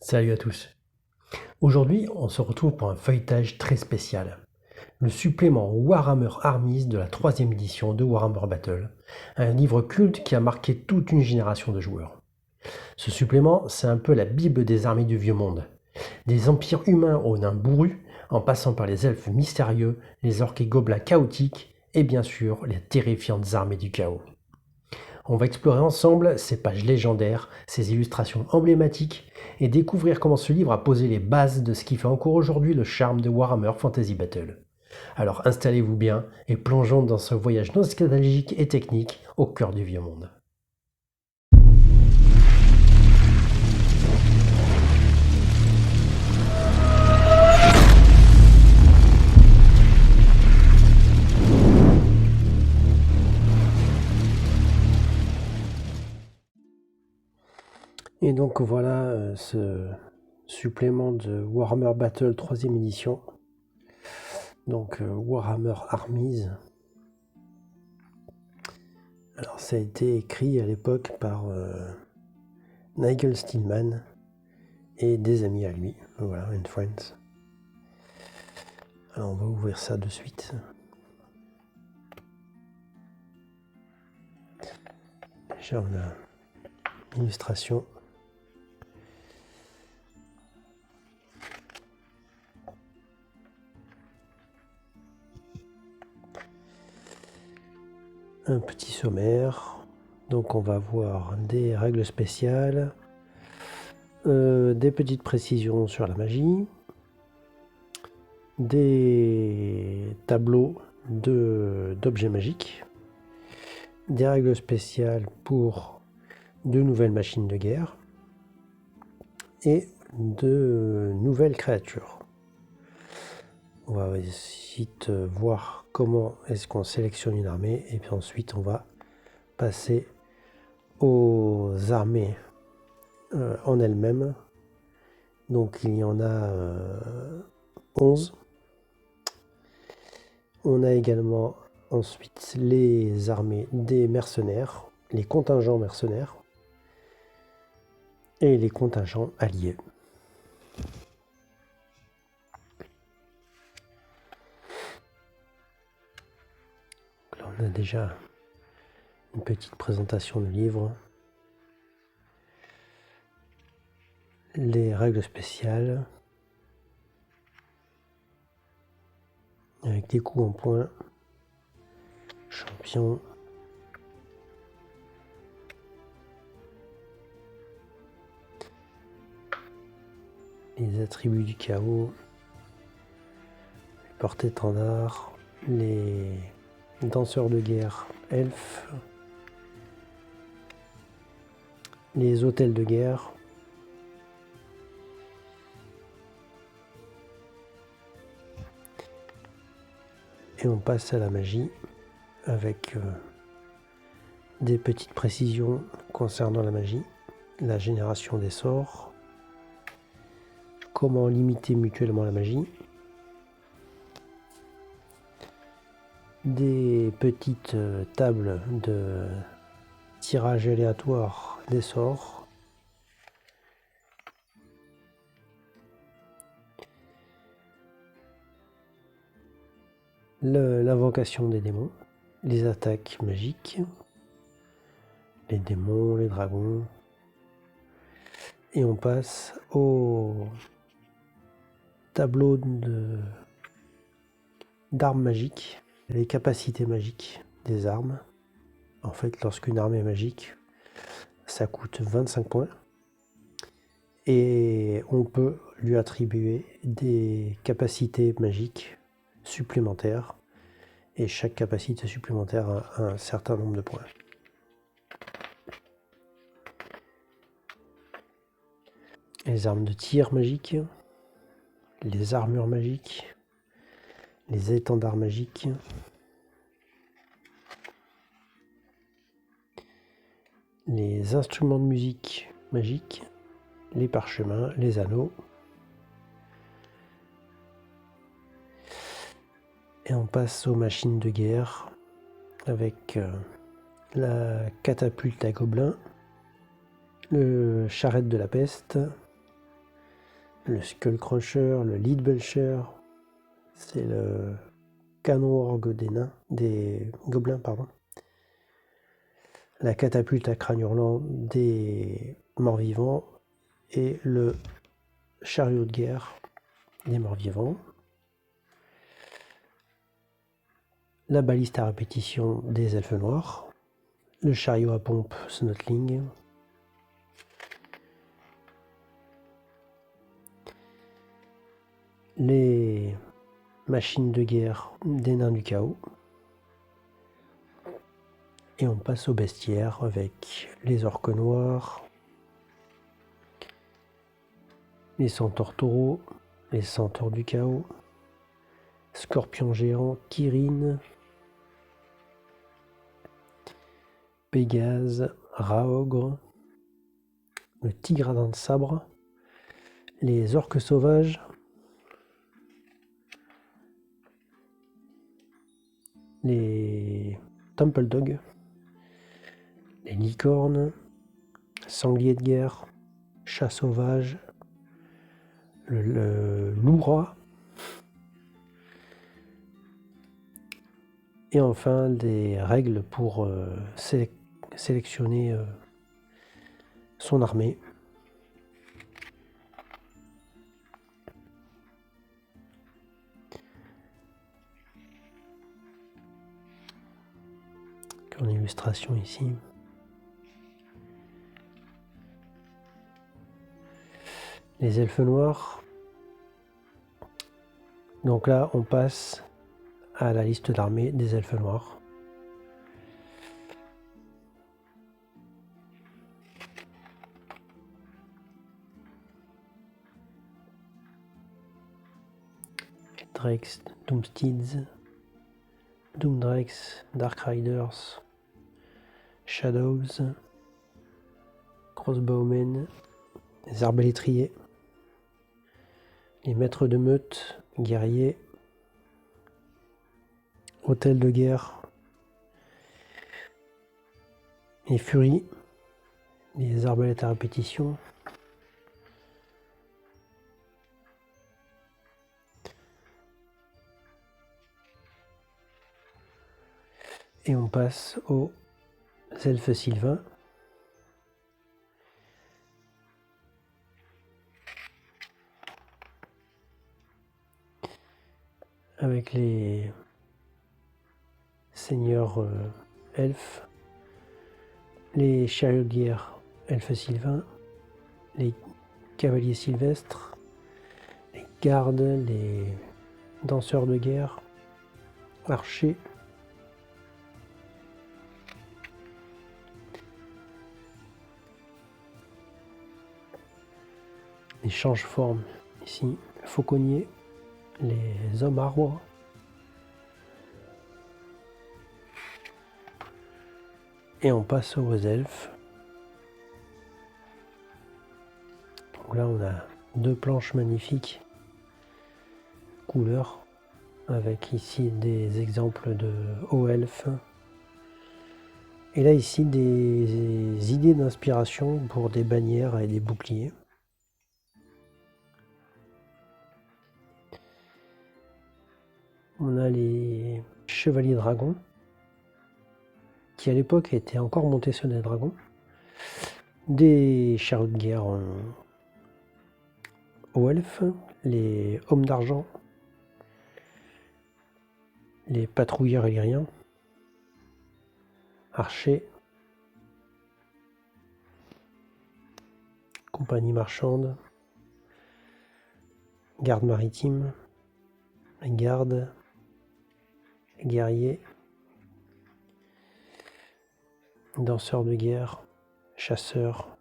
Salut à tous. Aujourd'hui, on se retrouve pour un feuilletage très spécial. Le supplément Warhammer Armies de la troisième édition de Warhammer Battle, un livre culte qui a marqué toute une génération de joueurs. Ce supplément, c'est un peu la bible des armées du vieux monde. Des empires humains aux nains bourrus, en passant par les elfes mystérieux, les orques et gobelins chaotiques, et bien sûr les terrifiantes armées du chaos. On va explorer ensemble ces pages légendaires, ces illustrations emblématiques, et découvrir comment ce livre a posé les bases de ce qui fait encore aujourd'hui le charme de Warhammer Fantasy Battle. Alors installez-vous bien et plongeons dans ce voyage nostalgique et technique au cœur du vieux monde. Et donc voilà ce supplément de Warhammer Battle 3ème édition. Donc Warhammer Armies. Alors ça a été écrit à l'époque par Nigel Stillman et des amis à lui. Voilà, and friends. Alors on va ouvrir ça de suite. Déjà on a l'illustration. Un petit sommaire. Donc on va voir des règles spéciales, des petites précisions sur la magie, des tableaux d'objets magiques, des règles spéciales pour de nouvelles machines de guerre et de nouvelles créatures. On va ensuite voir comment est-ce qu'on sélectionne une armée et puis ensuite on va passer aux armées en elles-mêmes. Donc il y en a 11. On a également ensuite les armées des mercenaires, les contingents mercenaires et les contingents alliés. Là, on a déjà une petite présentation du livre. Les règles spéciales avec des coups en point, champion, les attributs du chaos, les porte-étendards, les danseurs de guerre elfes, les hôtels de guerre, et on passe à la magie avec des petites précisions concernant la magie, la génération des sorts, comment limiter mutuellement la magie, des petites tables de tirage aléatoire des sorts, l'invocation des démons, les attaques magiques, les démons, les dragons, et on passe au tableau d'armes magiques, les capacités magiques des armes. En fait, lorsqu'une arme est magique, ça coûte 25 points et on peut lui attribuer des capacités magiques supplémentaires et chaque capacité supplémentaire a un certain nombre de points. Les armes de tir magiques, les armures magiques, les étendards magiques, les instruments de musique magiques, les parchemins, les anneaux. Et on passe aux machines de guerre avec la catapulte à gobelins, le charrette de la peste, le Skullcrusher, le Leadbelcher, c'est le canon orgue des gobelins, pardon. La catapulte à crâne hurlant des morts-vivants et le chariot de guerre des morts-vivants. La baliste à répétition des elfes noirs. Le chariot à pompe Snotling. Les machines de guerre des nains du chaos. Et on passe au bestiaire avec les orques noirs, les centaures taureaux, les centaures du chaos, scorpions géants, Kirin, Pégase, Raogre, le tigre à dents de sabre, les orques sauvages, les Temple Dogs, les licornes, sangliers de guerre, chat sauvage, le loup-rat, et enfin des règles pour sélectionner son armée. En illustration ici. Les elfes noirs. Donc là, on passe à la liste d'armée des elfes noirs. Drakes, Doomsteeds, Doomdrakes, Dark Riders, Shadows, Crossbowmen, les arbalétriers, les maîtres de meute, guerriers, hôtels de guerre, les furies, les arbalètes à répétition, et on passe aux elfes sylvains. Avec les seigneurs elfes, les chariots de guerre elfes sylvains, les cavaliers sylvestres, les gardes, les danseurs de guerre, archers, les change-formes ici, le fauconnier, les hommes arbres, et on passe aux elfes. Donc là on a deux planches magnifiques couleurs avec ici des exemples de hauts elfes et là ici des idées d'inspiration pour des bannières et des boucliers. On a les chevaliers dragons qui à l'époque étaient encore montés sur des dragons, des chariots de guerre aux elfes, les hommes d'argent, les patrouilleurs illyriens, archers, compagnie marchande, garde maritime, garde, guerriers, danseurs de guerre, chasseurs,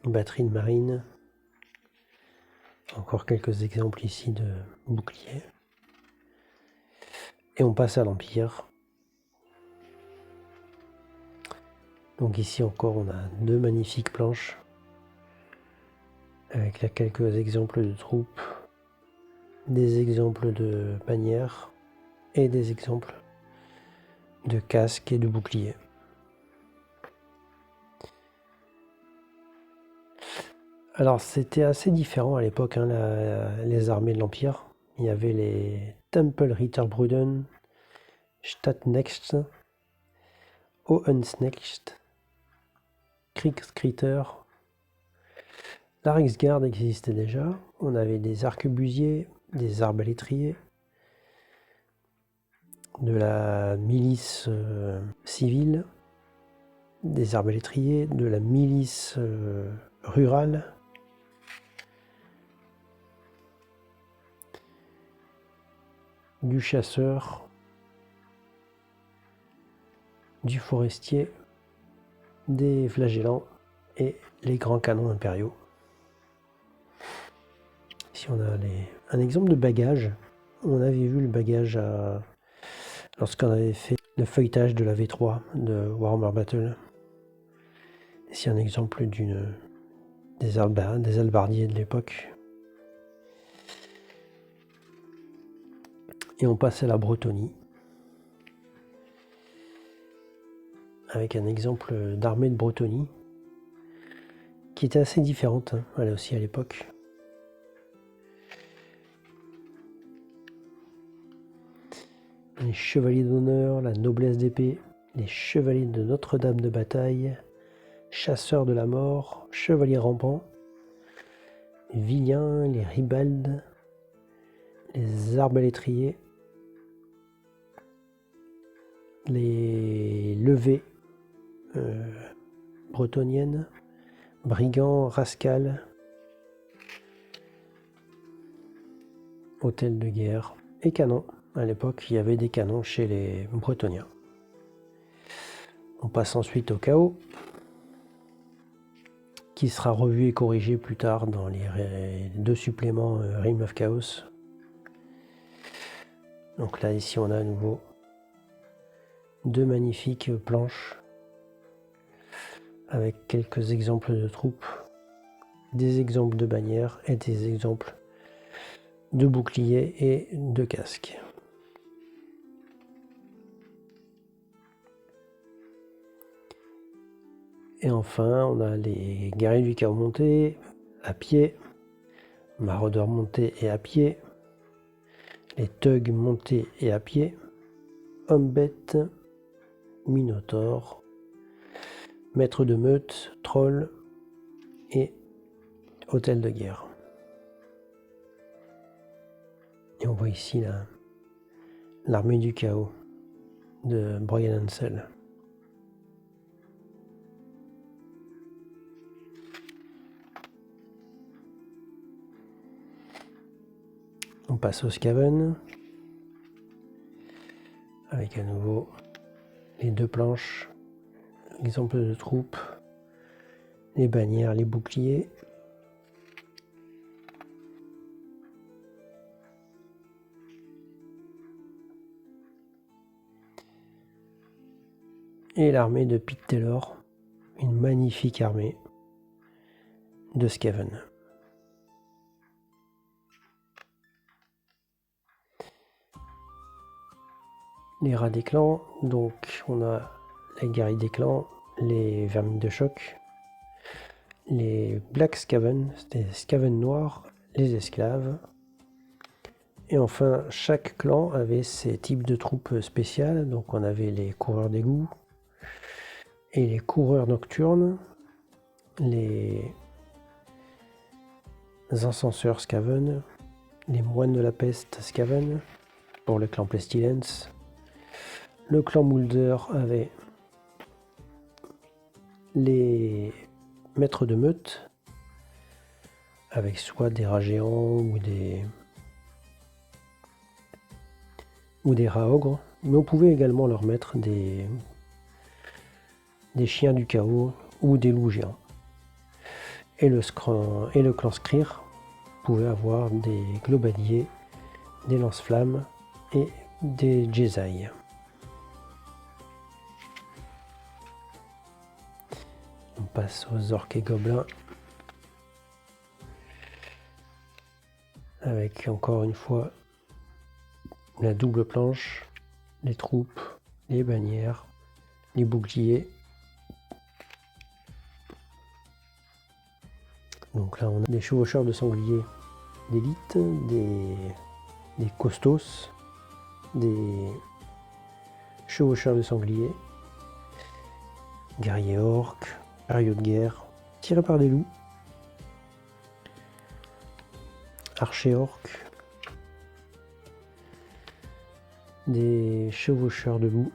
batterie de marine, encore quelques exemples ici de boucliers. Et on passe à l'Empire. Donc ici encore on a deux magnifiques planches avec là quelques exemples de troupes, des exemples de bannières et des exemples de casques et de boucliers. Alors c'était assez différent à l'époque, hein, les armées de l'Empire. Il y avait les Tempelritterbrüder, Stadtknechts, Hohensknecht, Kriegskritter. La Reichsgarde existait déjà. On avait des arquebusiers, des arbalétriers, de la milice civile, des arbalétriers, de la milice rurale, du chasseur, du forestier, des flagellants et les grands canons impériaux. Ici on a un exemple de bagage. On avait vu le bagage lorsqu'on avait fait le feuilletage de la V3 de Warhammer Battle. Ici un exemple des albardiers de l'époque. Et on passe à la Bretonnie, avec un exemple d'armée de Bretonnie, qui était assez différente, hein, elle aussi à l'époque. Les chevaliers d'honneur, la noblesse d'épée, les chevaliers de Notre-Dame de bataille, chasseurs de la mort, chevaliers rampants, les Viliens, les Ribaldes, les arbalétriers, les levées bretonniennes, brigands, rascals, hôtels de guerre et canons. À l'époque, il y avait des canons chez les Bretoniens. On passe ensuite au chaos, qui sera revu et corrigé plus tard dans les 2 suppléments Reign of Chaos. Donc là, ici, on a à nouveau 2 magnifiques planches avec quelques exemples de troupes, des exemples de bannières et des exemples de boucliers et de casques. Et enfin, on a les guerriers du chaos montés, à pied, maraudeurs montés et à pied, les thugs montés et à pied, hommes-bêtes, minotaures, maîtres de meute, trolls et hôtels de guerre. Et on voit ici l'armée du chaos de Bryan Ansell. On passe au Skaven, avec à nouveau les 2 planches, exemple de troupes, les bannières, les boucliers. Et l'armée de Pete Taylor, une magnifique armée de Skaven. Les rats des clans, donc on a les guerriers des clans, les vermines de choc, les Black Skaven, c'était les Skaven noirs, les esclaves. Et enfin, chaque clan avait ses types de troupes spéciales. Donc on avait les coureurs d'égout et les coureurs nocturnes, les encenseurs Skaven, les moines de la peste Skaven pour le clan Pestilence. Le clan Mulder avait les maîtres de meute, avec soit des rats géants ou des rats ogres, mais on pouvait également leur mettre des chiens du chaos ou des loups géants. Et le clan Skryr pouvait avoir des globaliers, des lance-flammes et des Jedi. On passe aux orques et gobelins, avec encore une fois la double planche, les troupes, les bannières, les boucliers, Donc là, on a des chevaucheurs de sangliers d'élite, des costos, des chevaucheurs de sangliers, guerriers orques, chariots de guerre, tirés par des loups, archers orques, des chevaucheurs de loups,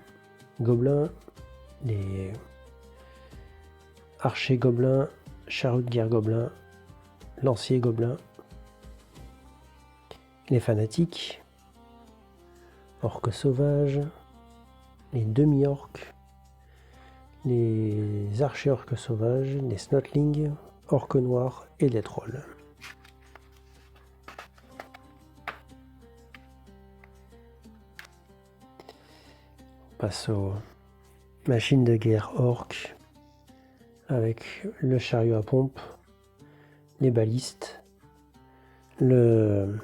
gobelins, les archers gobelins, chariots de guerre gobelins, lanciers gobelins, les fanatiques, orques sauvages, les demi-orques, les archers orques sauvages, les snotlings, orques noirs et les trolls. On passe aux machines de guerre orques avec le chariot à pompe, les balistes, le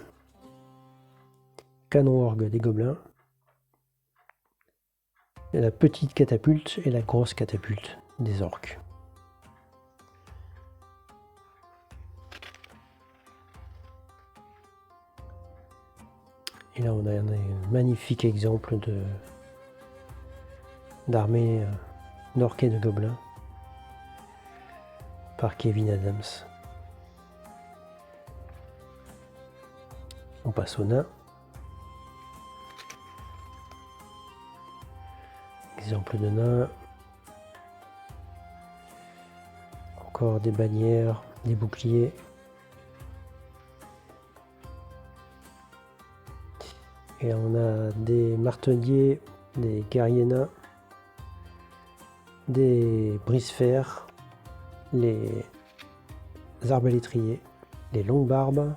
canon orgue des gobelins, et la petite catapulte et la grosse catapulte des orques. Et là on a un magnifique exemple d'armée d'orques et de gobelins par Kevin Adams. On passe aux nains. Exemple de nains. Encore des bannières, des boucliers. Et on a des marteliers, des guerriers nains, des brise-fer, les arbalétriers, les longues barbes,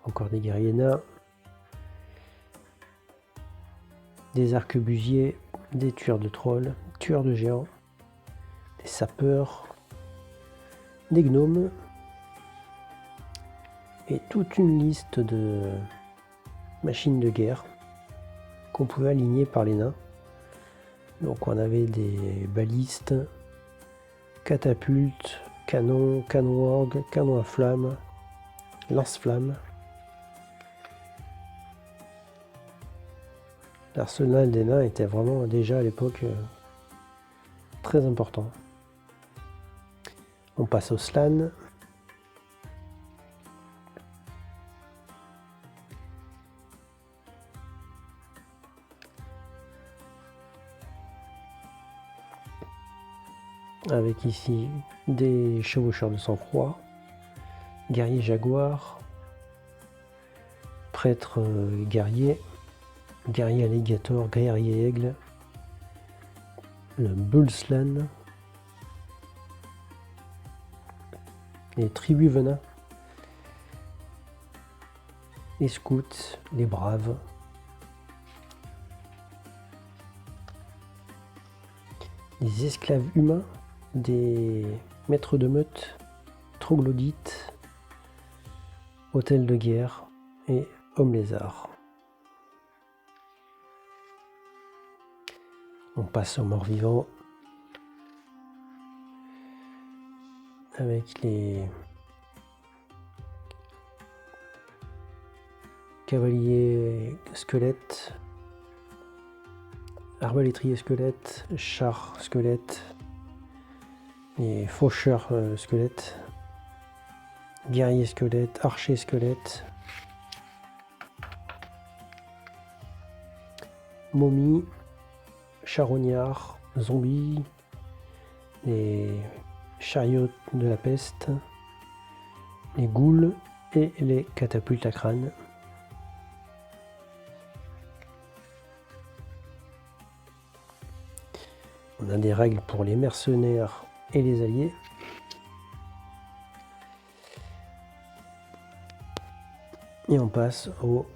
encore des guerriers nains, des arquebusiers, des tueurs de trolls, tueurs de géants, des sapeurs, des gnomes et toute une liste de machines de guerre qu'on pouvait aligner par les nains. Donc on avait des balistes, catapultes, canons, canons orgues, canons à flammes, lance-flammes. L'arsenal des nains était vraiment déjà à l'époque très important. On passe au slann. Avec ici des chevaucheurs de sang-froid, guerriers jaguars, prêtres guerriers, guerrier alligator, guerrier aigle, le bullslan, les tribus venin, les scouts, les braves, les esclaves humains, des maîtres de meute, troglodytes, hôtels de guerre et hommes lézards. On passe aux morts vivants avec les cavaliers squelettes, arbalétriers squelettes, chars squelettes, les faucheurs squelettes, guerriers squelettes, archers squelettes, momies, charognards, zombies, les chariots de la peste, les ghouls et les catapultes à crâne. On a des règles pour les mercenaires et les alliés. Et on passe aux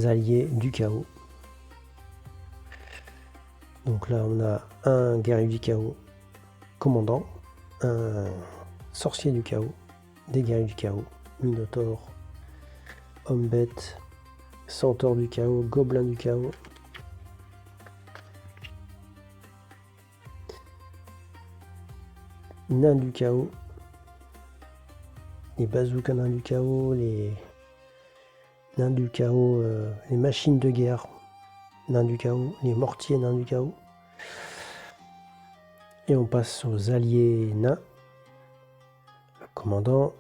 alliés du chaos. Donc là on a un guerrier du chaos commandant, un sorcier du chaos, des guerriers du chaos, minotaure, homme-bête, centaure du chaos, gobelin du chaos. nains du chaos, les bazookas nains du chaos, les nains du chaos, les machines de guerre nains du chaos, les mortiers nains du chaos. Et on passe aux alliés nains. Le commandant,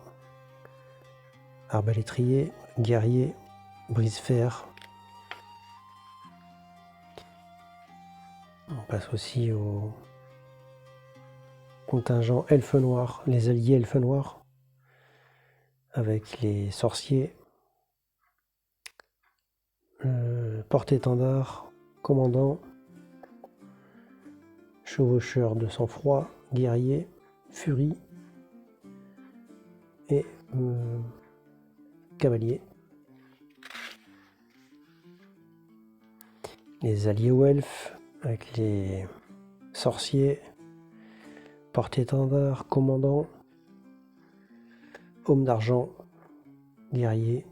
arbalétrier, guerrier, brise-fer. On passe aussi au contingent elfe noir, les alliés elfe noirs, avec les sorciers, porte-étendard, commandant, chevaucheur de sang-froid, guerrier, furie et cavalier. Les alliés aux elfes, avec les sorciers, porte-étendard, commandant, homme d'argent, guerrier,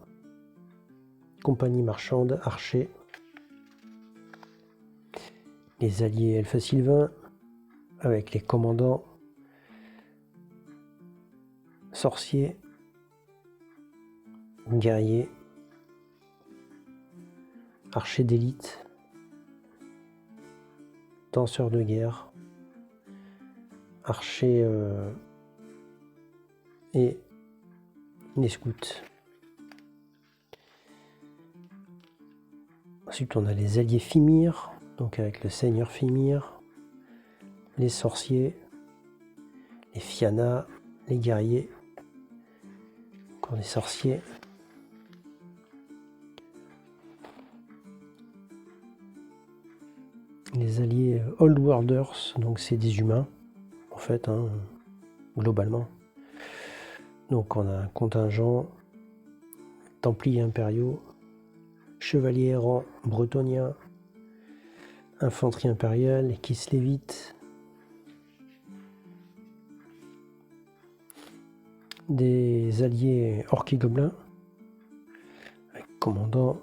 compagnie marchande, archer. Les alliés elfes sylvains, avec les commandants, sorciers, guerriers, archers d'élite, danseurs de guerre, archers et les scouts. Ensuite, on a les alliés Fimir, donc avec le seigneur Fimir, les sorciers, les Fianna, les guerriers, encore des sorciers, les alliés Old Worlders, donc c'est des humains, en fait, hein, globalement. Donc on a un contingent Templiers impériaux, chevaliers errants bretoniens, infanterie impériale, kislévites, des alliés orques et gobelins, avec commandant,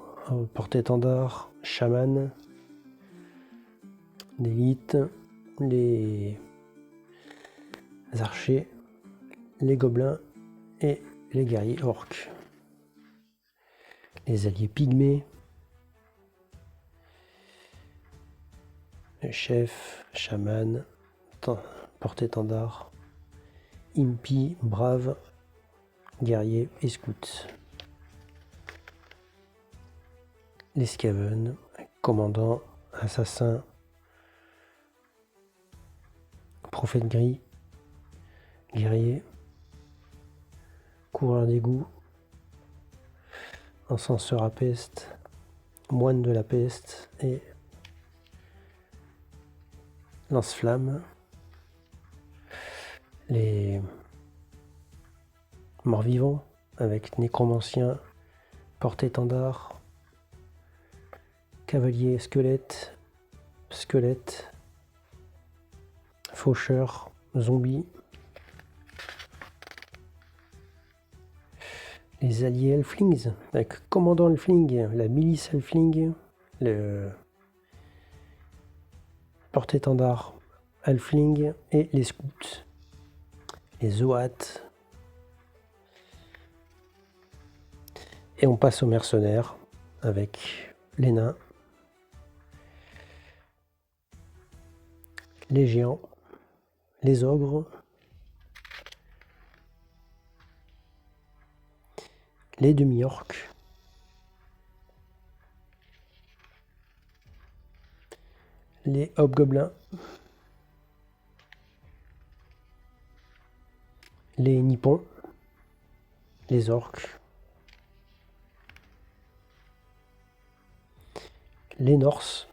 porte-étendard, chaman, d'élite, les archers, les gobelins et les guerriers orques. Les alliés pygmées, le chef, chaman, porte-étendard, impi, brave, guerrier et scout. Les Skaven, commandant, assassin, prophète gris, guerrier, coureur d'égout, encenseur à peste, moine de la peste et lance-flamme. Les morts-vivants avec nécromancien, porte-étendard, cavalier squelette, faucheur, zombie. Les alliés Elflings, avec commandant Elfling, la milice Elfling, le porte-étendard Elfling et les scouts. Les Zoats. Et on passe aux mercenaires avec les nains, les géants, les ogres, les demi-orques, les hobgoblins, les nippons, les orques, les norses,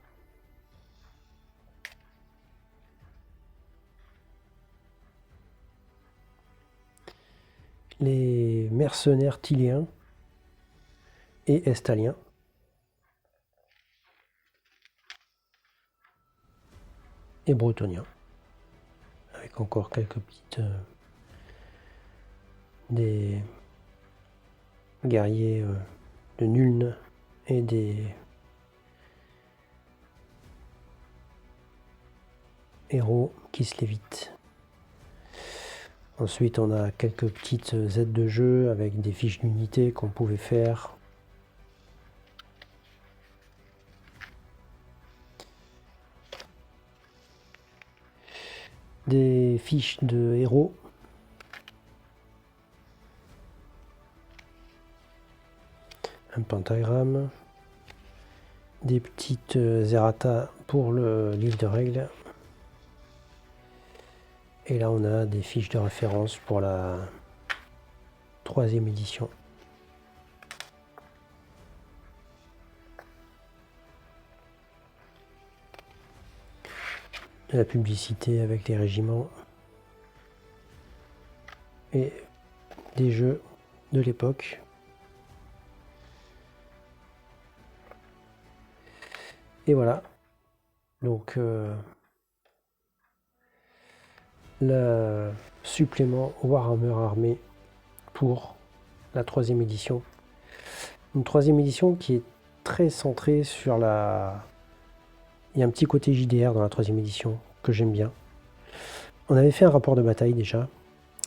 les mercenaires tiléens et estaliens, et bretoniens, avec encore quelques petites des guerriers de Nuln et des héros kislévites. Ensuite, on a quelques petites aides de jeu avec des fiches d'unité qu'on pouvait faire. Des fiches de héros. Un pentagramme. Des petites errata pour le livre de règles. Et là, on a des fiches de référence pour la 3e édition. De la publicité avec les régiments. Et des jeux de l'époque. Et voilà. Donc, le supplément Warhammer Armée pour la 3e édition. Une 3e édition qui est très centrée sur la... Il y a un petit côté JDR dans la 3e édition que j'aime bien. On avait fait un rapport de bataille déjà.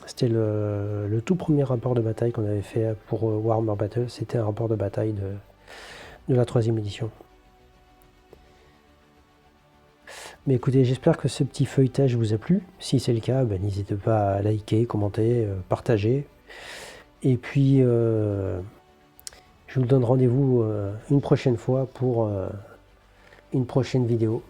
C'était le tout premier rapport de bataille qu'on avait fait pour Warhammer Battle. C'était un rapport de bataille de la 3e édition. Mais écoutez, j'espère que ce petit feuilletage vous a plu. Si c'est le cas, n'hésitez pas à liker, commenter, partager. Et puis, je vous donne rendez-vous une prochaine fois pour une prochaine vidéo.